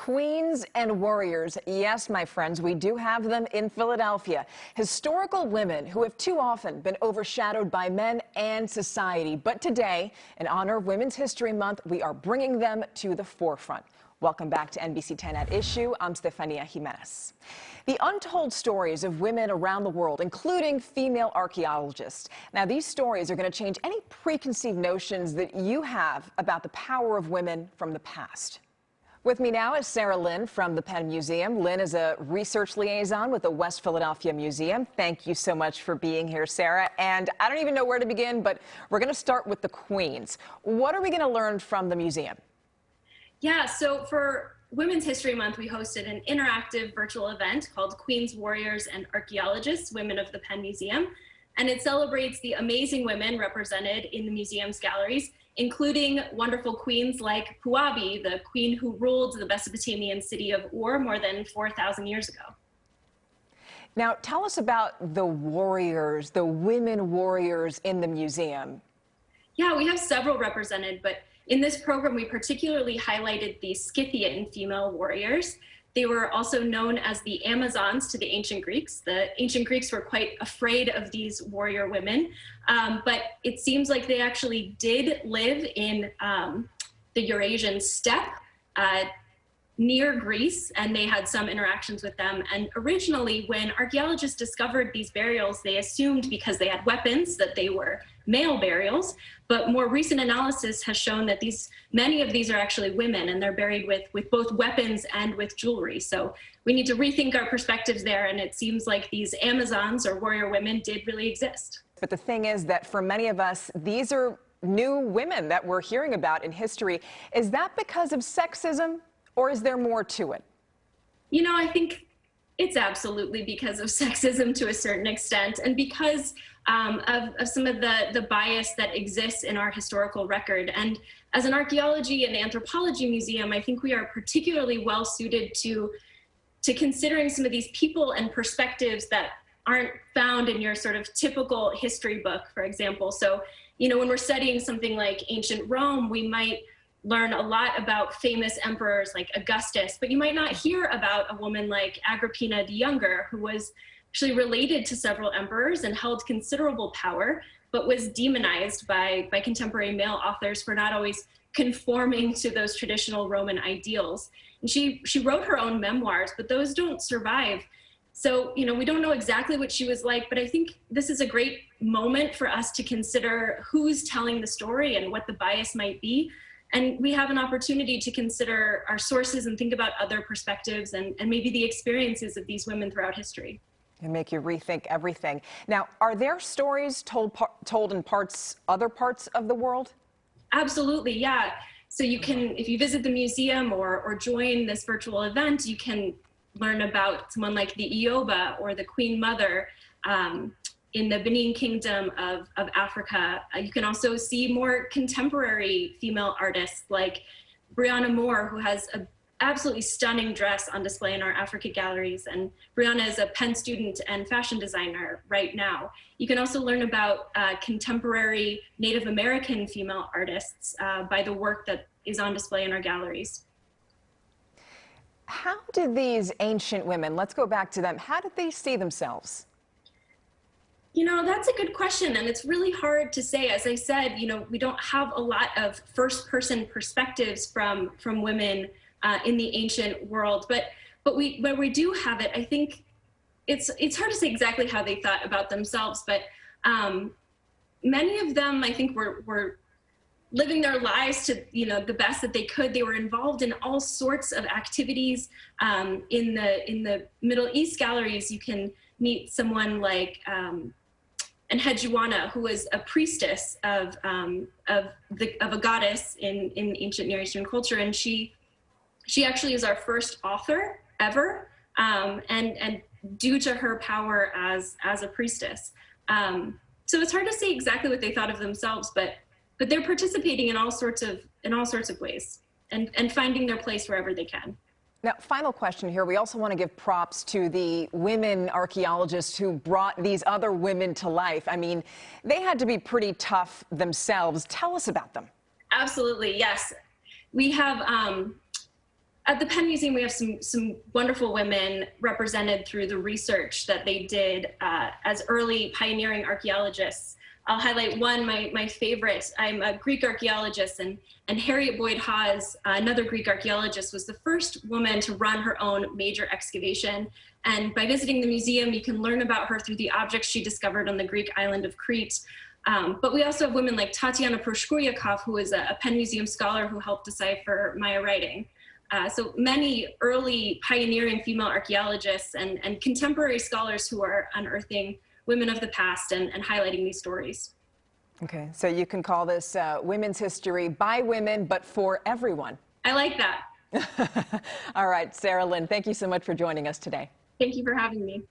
Queens and warriors. Yes, my friends, we do have them in Philadelphia. Historical women who have too often been overshadowed by men and society. But today, in honor of Women's History Month, we are bringing them to the forefront. Welcome back to NBC10 at Issue. I'm Stefania Jimenez. The untold stories of women around the world, including female archaeologists. Now, these stories are going to change any preconceived notions that you have about the power of women from the past. With me now is Linn from the Penn Museum. Linn is a research liaison with the West Philadelphia Museum. Thank you so much for being here, Sarah. And I don't even know where to begin, but we're going to start with the Queens. What are we going to learn from the museum? Yeah, so for Women's History Month, we hosted an interactive virtual event called Queens, Warriors, and Archaeologists, Women of the Penn Museum. And it celebrates the amazing women represented in the museum's galleries, including wonderful queens like Puabi, the queen who ruled the Mesopotamian city of Ur more than 4,000 years ago. Now, tell us about the warriors, the women warriors in the museum. Yeah, we have several represented, but in this program, we particularly highlighted the Scythian female warriors. They were also known as the Amazons to the ancient Greeks. The ancient Greeks were quite afraid of these warrior women, but it seems like they actually did live in the Eurasian steppe near Greece, and they had some interactions with them. And originally, when archaeologists discovered these burials, they assumed because they had weapons that they were male burials, but more recent analysis has shown that many of these are actually women, and they're buried with both weapons and with jewelry. So we need to rethink our perspectives there, and it seems like these Amazons or warrior women did really exist. But the thing is that for many of us, these are new women that we're hearing about in history. Is that because of sexism, or is there more to it? You know, I think it's absolutely because of sexism to a certain extent, and because of some of the bias that exists in our historical record. And as an archaeology and anthropology museum, I think we are particularly well suited to considering some of these people and perspectives that aren't found in your sort of typical history book, for example. So, you know, when we're studying something like ancient Rome, we might learn a lot about famous emperors like Augustus, but you might not hear about a woman like Agrippina the Younger, who was actually related to several emperors and held considerable power, but was demonized by contemporary male authors for not always conforming to those traditional Roman ideals. And she wrote her own memoirs, but those don't survive. So, you know, we don't know exactly what she was like, but I think this is a great moment for us to consider who's telling the story and what the bias might be. And we have an opportunity to consider our sources and think about other perspectives and maybe the experiences of these women throughout history. And make you rethink everything. Now, are there stories told in other parts of the world? Absolutely, yeah. So you can, if you visit the museum or join this virtual event, you can learn about someone like the Ioba or the Queen Mother in the Benin Kingdom of Africa. You can also see more contemporary female artists like Brianna Moore, who has an absolutely stunning dress on display in our Africa galleries. And Brianna is a Penn student and fashion designer right now. You can also learn about contemporary Native American female artists by the work that is on display in our galleries. How did these ancient women, let's go back to them, how did they see themselves? You know, that's a good question, and it's really hard to say. As I said, you know, we don't have a lot of first-person perspectives from women in the ancient world, but where we do have it, I think it's hard to say exactly how they thought about themselves, but many of them, I think, were living their lives to, you know, the best that they could. They were involved in all sorts of activities. In the Middle East galleries, you can meet someone like Enheduanna, who was a priestess of a goddess in ancient Near Eastern culture, and she actually is our first author ever, and due to her power as a priestess. So it's hard to say exactly what they thought of themselves, but they're participating in all sorts of ways and finding their place wherever they can. Now, final question here. We also want to give props to the women archaeologists who brought these other women to life. I mean, they had to be pretty tough themselves. Tell us about them. Absolutely, yes. We have At the Penn Museum, we have some wonderful women represented through the research that they did as early pioneering archaeologists. I'll highlight one, my favorite. I'm a Greek archaeologist, and Harriet Boyd Hawes, another Greek archaeologist, was the first woman to run her own major excavation. And by visiting the museum, you can learn about her through the objects she discovered on the Greek island of Crete. But we also have women like Tatiana Proshkuryakov, who is a Penn Museum scholar who helped decipher Maya writing. So many early pioneering female archaeologists and contemporary scholars who are unearthing women of the past and highlighting these stories. Okay, so you can call this women's history by women, but for everyone. I like that. All right, Sarah Linn, thank you so much for joining us today. Thank you for having me.